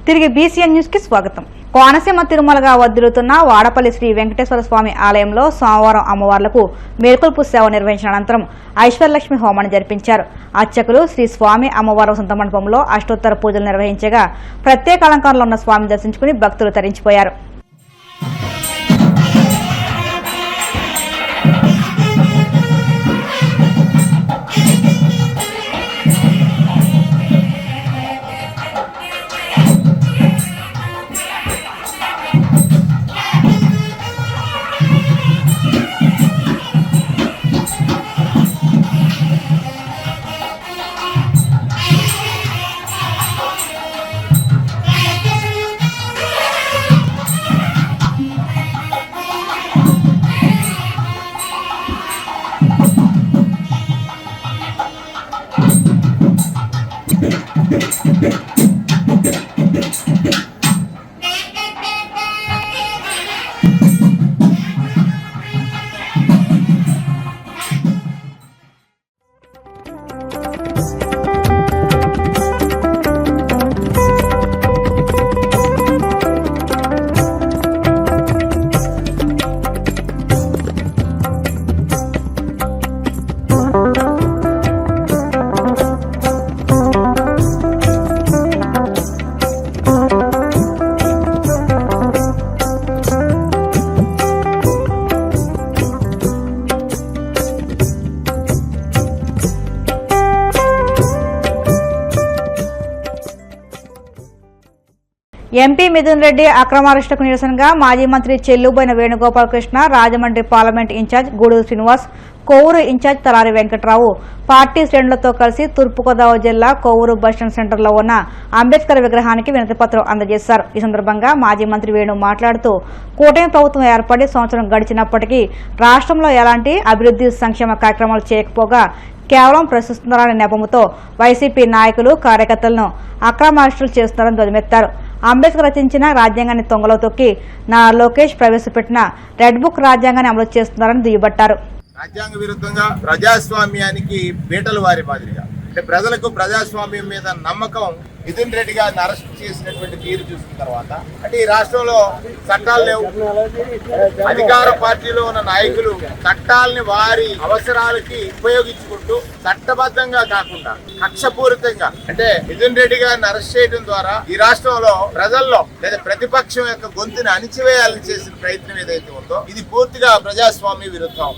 తిరిగి BCN news కి స్వాగతం. కోనసీమ తిరుమలగా వదిలుతున్న వాడపల్లి శ్రీ వెంకటేశ్వర స్వామి ఆలయంలో సోమవారం అమ్మవార్లకు మేల్కొల్పు సేవ నిర్వహించిన అనంతరం ఐశ్వర్యలక్ష్మి హోమాన్ని జరిపించారు. అర్చకులు శ్రీ స్వామి అమ్మవారి వసంత మండపంలో అష్టోత్తర పూజలు నిర్వహించగా ప్రత్యేక అలంకారంలో ఉన్న స్వామిని దర్శించుకుని భక్తులు తరించిపోయారు. ఎంపీ మిథున్ రెడ్డి అక్రమ అరెస్టుకు నిరసనగా మాజీ మంత్రి Chelluboina Venugopalakrishna, Rajahmundry parliament in charge Guduru Srinivas, Kovvur in charge Talari Venkatrao party శ్రేణులతో కలిసి తూర్పుగోదావరి జిల్లా కొవ్వూరు బస్టాండ్ సెంటర్లో ఉన్న అంబేద్కర్ విగ్రహానికి వినతిపత్రం అందజేశారు. ఈ సందర్భంగా మాజీ మంత్రి వేణు మాట్లాడుతూ కూటమి ప్రభుత్వం ఏర్పడి సంవత్సరం గడిచినప్పటికీ రాష్ట్రంలో ఎలాంటి అభివృద్ధి సంక్షేమ కార్యక్రమాలు చేయకపోగా కేవలం ప్రశ్నిస్తున్నారనే నెపంతో వైసీపీ నాయకులు కార్యకర్తలను అక్రమ అరెస్టులు చేస్తున్నారని ధ్వజమెత్తారు. అంబేద్కర్ రచించిన రాజ్యాంగాన్ని తొంగలో తొక్కి లోకేష్ ప్రవేశపెట్టిన రెడ్ బుక్ రాజ్యాంగాన్ని అమలు చేస్తున్నారని దుయ్యబట్టారు. రాజ్యాంగ విరుద్ధంగా ప్రజాస్వామ్యానికి బీటలు వారి మాదిరిగా అంటే ప్రజలకు ప్రజాస్వామ్యం మీద నమ్మకం మిథున్ రెడ్డి గారిని అరెస్ట్ చేసినటువంటి తీరు చూసిన తర్వాత అంటే ఈ రాష్ట్రంలో చట్టాలు లేవు. అధికార పార్టీలో ఉన్న నాయకులు చట్టాలని వారి అవసరాలకి ఉపయోగించుకుంటూ చట్టబద్ధంగా కాకుండా కక్షపూరితంగా అంటే మిథున్ రెడ్డి గారిని అరెస్ట్ చేయడం ద్వారా ఈ రాష్ట్రంలో ప్రజల్లో లేదా ప్రతిపక్షం యొక్క గొంతుని అణిచివేయాలని చేసిన ప్రయత్నం ఏదైతే ఉందో ఇది పూర్తిగా ప్రజాస్వామ్య విరుద్ధం.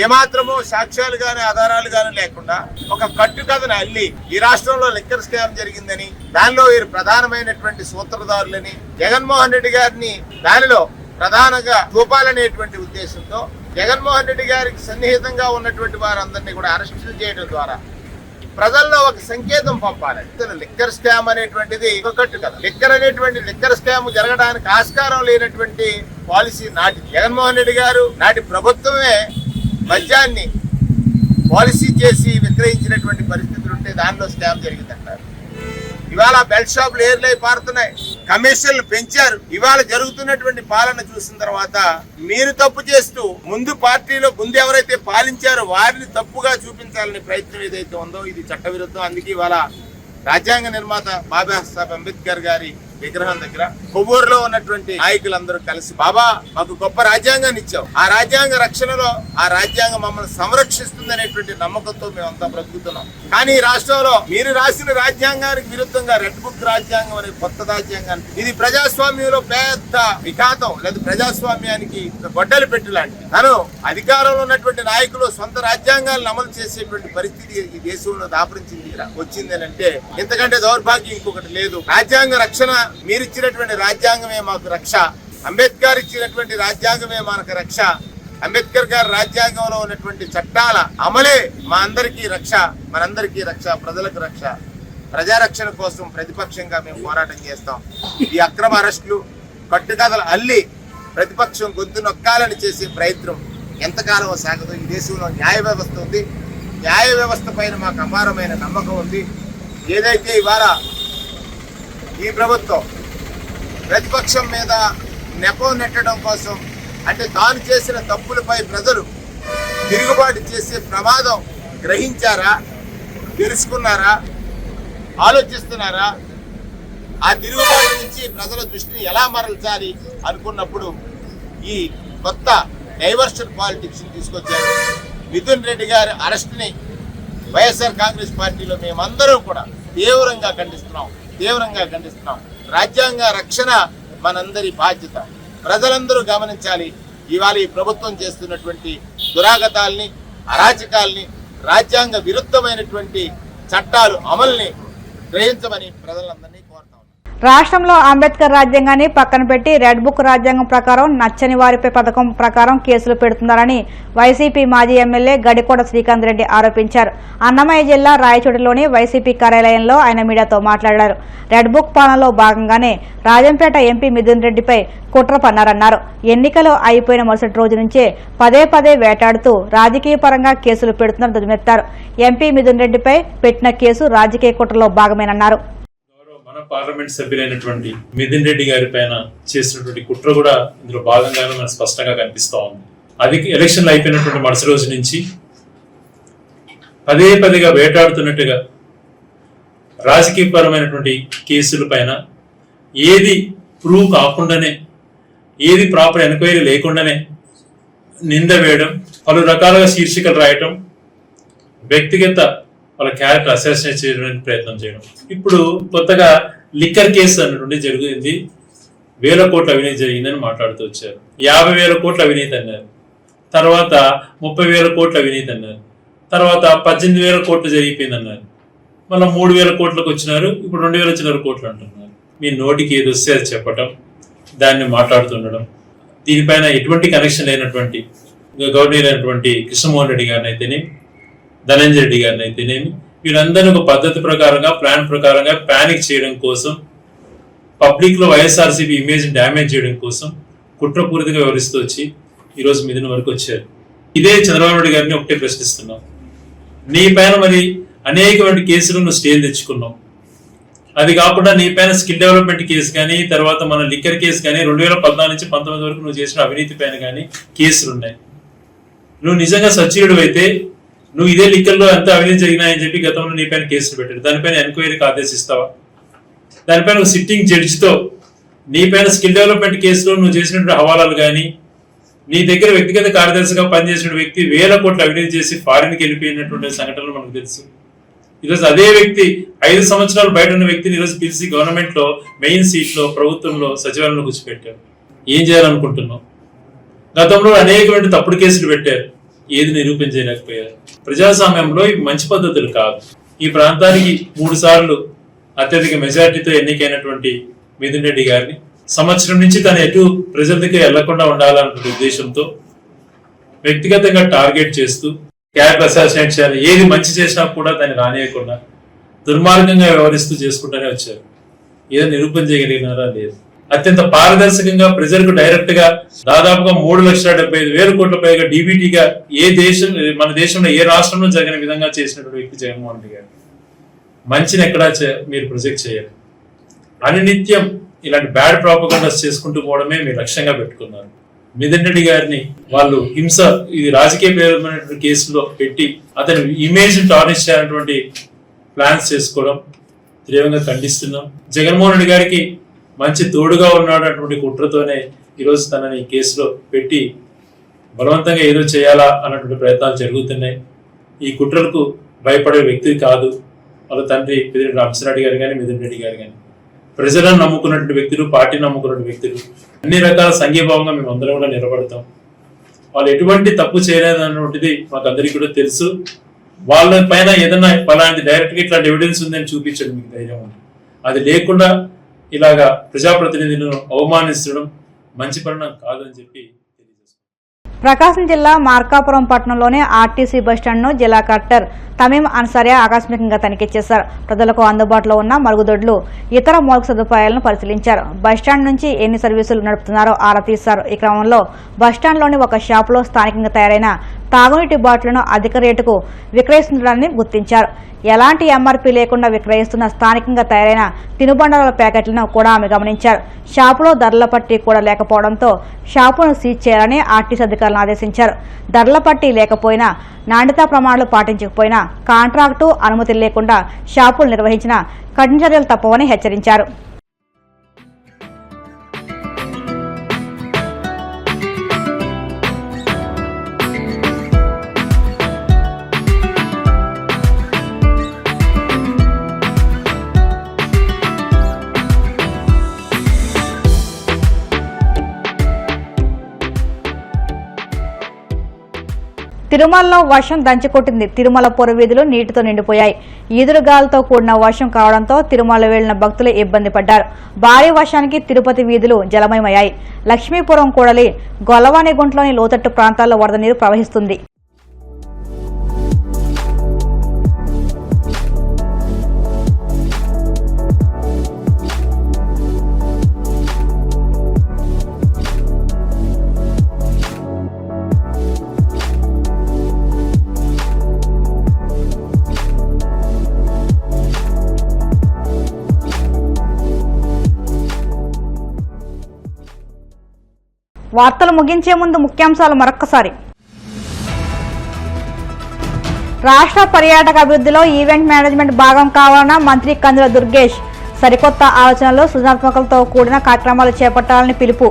ఏమాత్రమూ సాక్ష్యాలు గాని ఆధారాలు గాని లేకుండా ఒక కట్టుకథను అల్లి ఈ రాష్ట్రంలో లిక్కర్ స్కామ్ జరిగిందని దానిలో వీరు ప్రధానమైనటువంటి సూత్రధారులని జగన్మోహన్ రెడ్డి గారిని దానిలో ప్రధానంగా చూపాలనేటువంటి ఉద్దేశంతో జగన్మోహన్ రెడ్డి గారికి సన్నిహితంగా ఉన్నటువంటి వారందరినీ కూడా అరెస్టులు చేయడం ద్వారా ప్రజల్లో ఒక సంకేతం పంపాలి. లిక్కర్ స్కామ్ అనేటువంటిది ఒక కట్టుకథ. లిక్కర్ స్కామ్ జరగడానికి ఆస్కారం లేనటువంటి పాలసీ నాటి జగన్మోహన్ రెడ్డి గారు నాటి ప్రభుత్వమే మద్యాన్ని పాలసీ చేసి విక్రయించినటువంటి పరిస్థితులు ఉంటే దానిలో స్కామ్ జరిగిందంటారు. ఇవాళ బెల్ట్ షాపులు ఏర్లై పారుతున్నాయి, కమిషన్లు పెంచారు. ఇవాళ జరుగుతున్నటువంటి పాలన చూసిన తర్వాత మీరు తప్పు చేస్తూ ముందు పార్టీలో ముందు ఎవరైతే పాలించారో వారిని తప్పుగా చూపించాలనే ప్రయత్నం ఏదైతే ఉందో ఇది చట్టవిరుద్ధం. అందుకే ఇవాళ రాజ్యాంగ నిర్మాత బాబాసాహెబ్ అంబేద్కర్ గారి విగ్రహం దగ్గర కొవ్వూరులో ఉన్నటువంటి నాయకులందరూ కలిసి బాబా మాకు గొప్ప రాజ్యాంగాన్ని ఇచ్చావు, ఆ రాజ్యాంగ రక్షణలో ఆ రాజ్యాంగం మమ్మల్ని సంరక్షిస్తుంది అనేటువంటి నమ్మకంతో మేమంతా బ్రతుకుతున్నాం. కానీ ఈ రాష్ట్రంలో మీరు రాసిన రాజ్యాంగానికి విరుద్ధంగా రెడ్ బుక్ రాజ్యాంగం అనే కొత్త రాజ్యాంగాన్ని ఇది ప్రజాస్వామ్యంలో పెద్ద విఘాతం లేదా ప్రజాస్వామ్యానికి గొడ్డలి పెట్టి లాంటిది. తను అధికారంలో ఉన్నటువంటి నాయకులు సొంత రాజ్యాంగాలను అమలు చేసేటువంటి పరిస్థితి ఈ దేశంలో దాపరించింది వచ్చింది అని అంటే ఇంతకంటే దౌర్భాగ్యం ఇంకొకటి లేదు. రాజ్యాంగ రక్షణ మీరిచ్చినటువంటి రాజ్యాంగమే మాకు రక్ష, అంబేద్కర్ ఇచ్చినటువంటి రాజ్యాంగమే మనకు రక్ష, అంబేద్కర్ గారి రాజ్యాంగంలో ఉన్నటువంటి చట్టాల అమలే మా అందరికీ రక్ష, మనందరికీ రక్ష, ప్రజలకు రక్ష. ప్రజారక్షణ కోసం ప్రతిపక్షంగా మేము పోరాటం చేస్తాం. ఈ అక్రమ అరెస్టులు కట్టుకథలు అల్లి ప్రతిపక్షం గొంతు నొక్కాలని చేసే ప్రయత్నం ఎంతకాలం సాగదు. ఈ దేశంలో న్యాయ వ్యవస్థ ఉంది, న్యాయ వ్యవస్థ పైన మాకు అపారమైన నమ్మకం ఉంది. ఏదైతే ఇవాళ ఈ ప్రభుత్వం ప్రతిపక్షం మీద నెపం నెట్టడం కోసం అంటే తాను చేసిన తప్పులపై ప్రజలు తిరుగుబాటు చేసే ప్రమాదం గ్రహించారా, తెలుసుకున్నారా, ఆలోచిస్తున్నారా? ఆ తిరుగుబాటు నుంచి ప్రజల దృష్టిని ఎలా మరల్చాలి అనుకున్నప్పుడు ఈ కొత్త డైవర్షన్ పాలిటిక్స్ తీసుకొచ్చారు. మిథున్ రెడ్డి గారి అరెస్ట్ని వైఎస్ఆర్ కాంగ్రెస్ పార్టీలో మేమందరం కూడా తీవ్రంగా ఖండిస్తున్నాం. రాజ్యాంగ రక్షణ మనందరి బాధ్యత. ప్రజలందరూ గమనించాలి. ఇవాళ ఈ ప్రభుత్వం చేస్తున్నటువంటి దురాగతాల్ని, అరాచకాల్ని, రాజ్యాంగ విరుద్ధమైనటువంటి చట్టాలు అమల్ని గ్రహించమని ప్రజలందరినీ కోరుతా ఉన్నాం. రాష్ట్రంలో అంబేద్కర్ రాజ్యాంగాన్ని పక్కన పెట్టి రెడ్ బుక్ రాజ్యాంగం ప్రకారం నచ్చని వారిపై పథకం ప్రకారం కేసులు పెడుతున్నారని వైసీపీ మాజీ ఎమ్మెల్యే గడికోట శ్రీకాంత్ రెడ్డి ఆరోపించారు. అన్నమయ్య జిల్లా రాయచోటిలోని వైసీపీ కార్యాలయంలో ఆయన మీడియాతో మాట్లాడారు. రెడ్ బుక్ పాలనలో భాగంగానే రాజంపేట ఎంపీ మిథున్ రెడ్డిపై కుట్ర పన్నారన్నారు. ఎన్నికలు అయిపోయిన మరుసటి రోజు నుంచే పదే వేటాడుతూ రాజకీయ పరంగా కేసులు పెడుతున్నారని దుమ్మెత్తారు. ఎంపీ మిథున్ రెడ్డిపై పెట్టిన కేసు రాజకీయ కుట్రలో భాగమేనన్నారు. మన పార్లమెంట్ సభ్యులైనటువంటి మిథున్ రెడ్డి గారి పైన చేసినటువంటి కుట్ర కూడా ఇందులో భాగంగానే మనకు స్పష్టంగా కనిపిస్తా ఉంది. అది ఎలక్షన్లు అయిపోయినటువంటి మరుసటి రోజు నుంచి పదేగా వేటాడుతున్నట్టుగా రాజకీయపరమైనటువంటి కేసుల పైన ఏది ప్రూవ్ కాకుండానే, ఏది ప్రాపర్ ఎంక్వైరీ లేకుండానే నింద వేయడం, పలు రకాలుగా శీర్షికలు రాయటం, వ్యక్తిగత వాళ్ళ క్యారెక్టర్ అసాసినేట్ చేయడానికి ప్రయత్నం చేయడం. ఇప్పుడు కొత్తగా లిక్కర్ కేసు అన్నటువంటి జరిగింది. 1,000 కోట్ల అవినీతి జరిగిందని మాట్లాడుతూ వచ్చారు. 50,000 కోట్ల అవినీతి అన్నారు. తర్వాత 30,000 కోట్ల అవినీతి అన్నారు. తర్వాత 18,000 కోట్లు జరిగిపోయింది అన్నారు. మళ్ళీ 3,000 కోట్లకు వచ్చినారు. ఇప్పుడు 2,000 కోట్లు అంటున్నారు. మీ నోటికి ఏది వస్తే అది చెప్పటం, దాన్ని మాట్లాడుతుండడం, దీనిపైన ఎటువంటి కనెక్షన్ లేనటువంటి గవర్నర్ అయినటువంటి కృష్ణమోహన్ రెడ్డి గారిని అయితేనే, ధనంజయ రెడ్డి గారిని అయితేనేమి, వీరందరినీ ఒక పద్ధతి ప్రకారంగా, ప్లాన్ ప్రకారంగా ప్యానిక్ చేయడం కోసం, పబ్లిక్ లో వైఎస్ఆర్సీపీ ఇమేజ్ డ్యామేజ్ చేయడం కోసం కుట్రపూరితంగా వివరిస్తూ వచ్చి ఈరోజు మిథున్ వరకు వచ్చారు. ఇదే చంద్రబాబు నాయుడు గారిని ఒకటే ప్రశ్నిస్తున్నాం. నీ పైన మరి అనేకమైన కేసులు నువ్వు స్టేలు తెచ్చుకున్నావు. అది కాకుండా నీ పైన స్కిల్ డెవలప్మెంట్ కేసు కానీ, తర్వాత మన లిక్కర్ కేసు కానీ, 2014 నుంచి 19 వరకు నువ్వు చేసిన అవినీతి పైన కానీ కేసులు ఉన్నాయి. నువ్వు నిజంగా సచ్చీయుడు అయితే నువ్వు ఇదే లిక్కర్లో ఎంత అవినీతి జరిగినాయని చెప్పి గతంలో నీ పైన కేసులు పెట్టాడు. దానిపైన ఎంక్వైరీకి ఆదేశిస్తావా? దానిపైన ఒక సిట్టింగ్ జడ్జితో నీ పైన స్కిల్ డెవలప్మెంట్ కేసులో నువ్వు చేసినటువంటి హవాలాలు కానీ, నీ దగ్గర వ్యక్తిగత కార్యదర్శిగా పనిచేసిన వ్యక్తి 1,000 కోట్ల అవినీతి చేసి ఫారిన్కి వెళ్ళిపోయినటువంటి సంఘటనలు మనకు తెలుసు. ఈరోజు అదే వ్యక్తి 5 సంవత్సరాలు బయట ఉన్న వ్యక్తిని ఈరోజు పిలిచి గవర్నమెంట్ లో మెయిన్ సీట్ లో, ప్రభుత్వంలో, సచివాలయంలో కూర్చోపెట్టారు. ఏం చేయాలనుకుంటున్నావు? గతంలో అనేకమైన తప్పుడు కేసులు పెట్టారు. ఏది నిరూపించలేకపోయారు. ప్రజాస్వామ్యంలో ఇవి మంచి పద్ధతులు కాదు. ఈ ప్రాంతానికి 3 సార్లు అత్యధిక మెజార్టీతో ఎన్నికైనటువంటి మిథున్ రెడ్డి గారిని సంవత్సరం నుంచి తను ఎటు ప్రజల దగ్గర వెళ్లకుండా ఉండాలన్న ఉద్దేశంతో వ్యక్తిగతంగా టార్గెట్ చేస్తూ క్యారెక్టర్ అసాసినేట్ చేయాలి. ఏది మంచి చేసినా కూడా దాన్ని రానియకుండా దుర్మార్గంగా వ్యవహరిస్తూ చేసుకుంటూనే వచ్చారు. ఏదో నిరూపణ చేయగలిగినారా? లేదు. అత్యంత పారదర్శకంగా ప్రజలకు డైరెక్ట్ గా దాదాపుగా 3,75,000 కోట్ల పైగా డీబీటీగా మన దేశంలో ఏ రాష్ట్రంలో జరిగిన విధంగా చేసినటువంటి వ్యక్తి జగన్మోహన్ రెడ్డి గారు. మంచిని ఎక్కడా మీరు ప్రొజెక్ట్ చేయాలి. అనినిత్యం ఇలాంటి బ్యాడ్ ప్రాపగండాస్ చేసుకుంటూ పోవడమే మీరు లక్ష్యంగా పెట్టుకున్నారు. మిథున్ రెడ్డి గారిని వాళ్ళు హింస, ఇది రాజకీయపరమైనటువంటి కేసులో పెట్టి అతని ఇమేజ్ టార్నిష్ చేయాలన్నటువంటి ప్లాన్స్ చేసుకోవడం తీవ్రంగా ఖండిస్తున్నాం. జగన్మోహన్ రెడ్డి గారికి మంచి తోడుగా ఉన్నాడు అటువంటి కుట్రతోనే ఈరోజు తనని కేసులో పెట్టి బలవంతంగా ఏదో చేయాలా అన్నటువంటి ప్రయత్నాలు జరుగుతున్నాయి. ఈ కుట్రలకు భయపడే వ్యక్తి కాదు వాళ్ళ తండ్రి పెద్దిరెడ్డి రామచంద్రారెడ్డి గారు కానీ, మిథున్ రెడ్డి గారు కానీ. ప్రజలను నమ్ముకున్నటువంటి వ్యక్తులు, పార్టీని నమ్ముకున్నటువంటి వ్యక్తులు, అన్ని రకాల సంఘీభావంగా మేము అందరం కూడా నిలబడతాం. వాళ్ళు ఎటువంటి తప్పు చేయలేదన్నటువంటిది మాకు అందరికీ కూడా తెలుసు. వాళ్ళ పైన ఏదైనా ఫలాంటి డైరెక్ట్గా ఇట్లాంటి ఎవిడెన్స్ ఉందని చూపించడం మీకు ధైర్యం ఉంది. అది లేకుండా ఇలాగా ప్రజాప్రతినిధులను అవమానించడం మంచి పరిణామం కాదని చెప్పి తెలియజేస్తున్నాం. ప్రకాశం జిల్లా మార్కాపురం పట్టణంలోని ఆర్టీసీ బస్టాండ్ను జిల్లా కలెక్టర్ తమీం అన్సారియా ఆకస్మికంగా తనిఖీ చేశారు. ప్రజలకు అందుబాటులో ఉన్న మరుగుదొడ్లు, ఇతర మౌలిక సదుపాయాలను పరిశీలించారు. బస్టాండ్ నుంచి ఎన్ని సర్వీసులు నడుపుతున్నారో ఆరా తీశారు. ఈ క్రమంలో బస్టాండ్లోని ఒక షాపులో స్థానికంగా తయారైన తాగునీటి బాటిళ్లను అధిక రేటుకు విక్రయిస్తున్నారని గుర్తించారు. ఎలాంటి ఎంఆర్పీ లేకుండా విక్రయిస్తున్న స్థానికంగా తయారైన తినుబండారాల ప్యాకెట్లను కూడా ఆమె గమనించారు. షాపులో ధరల పట్టీ కూడా లేకపోవడంతో షాపును సీజ్ చేయాలని ఆర్టీసీ అధికారులను ఆదేశించారు. ధరల పట్టీ లేకపోయినా, నాణ్యతా ప్రమాణాలు పాటించకపోయినా, కాంట్రాక్టు అనుమతి లేకుండా షాపులు నిర్వహించిన కఠిన చర్యలు తప్పవని హెచ్చరించారు. తిరుమలలో వర్షం దంచికొట్టింది. తిరుమల పురవీధులు నీటితో నిండిపోయాయి. ఈదురుగాలతో కూడిన వర్షం కావడంతో తిరుమల వెళ్లిన భక్తులు ఇబ్బంది పడ్డారు. భారీ వర్షానికి తిరుపతి వీధులు జలమయమయ్యాయి. లక్ష్మీపురం కూడలి గొల్లవానిగుంట్లోని లోతట్టు ప్రాంతాల్లో వరద నీరు ప్రవహిస్తుంది. వార్తలు ముగించే ముందు ముఖ్యాంశాలు మరొక్కసారి. రాష్ట్ర పర్యాటక అభివృద్ధిలో ఈవెంట్ మేనేజ్మెంట్ భాగం కావాలన్న మంత్రి కందుల దుర్గేష్. సరికొత్త ఆలోచనలు, సృజనాత్మకతతో కూడిన కార్యక్రమాలు చేపట్టాలని పిలుపు.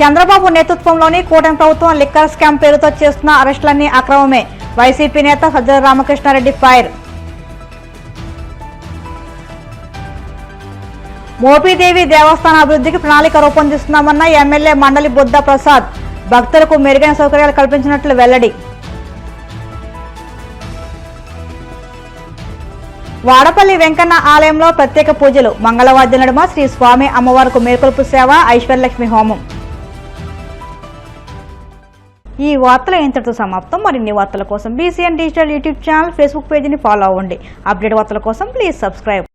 చంద్రబాబు నేతృత్వంలోని కూటమి ప్రభుత్వం లిక్కర్ స్కామ్ పేరుతో చేస్తున్న అరెస్టులన్నీ అక్రమమే. వైసీపీ నేత సజ్జల రామకృష్ణారెడ్డి ఫైర్. మోపిదేవి దేవస్థాన అభివృద్ధికి ప్రణాళిక రూపొందిస్తున్నామన్న ఎమ్మెల్యే మండలి బుద్ధ ప్రసాద్. భక్తులకు మెరుగైన సౌకర్యాలు కల్పించినట్లు వెల్లడి. వాడపల్లి వెంకన్న ఆలయంలో ప్రత్యేక పూజలు. మంగళవాద్య నడుమ శ్రీ స్వామి అమ్మవారికి మేల్కొల్పు సేవ, ఐశ్వర్యలక్ష్మి హోమం. ఈ వార్తలు ఇంతటితో సమాప్తం. మరిన్ని వార్తల కోసం BCN digital YouTube channel, Facebook పేజీని ఫాలో అవ్వండి. అప్డేట్ వార్తల కోసం ప్లీజ్ సబ్స్క్రైబ్.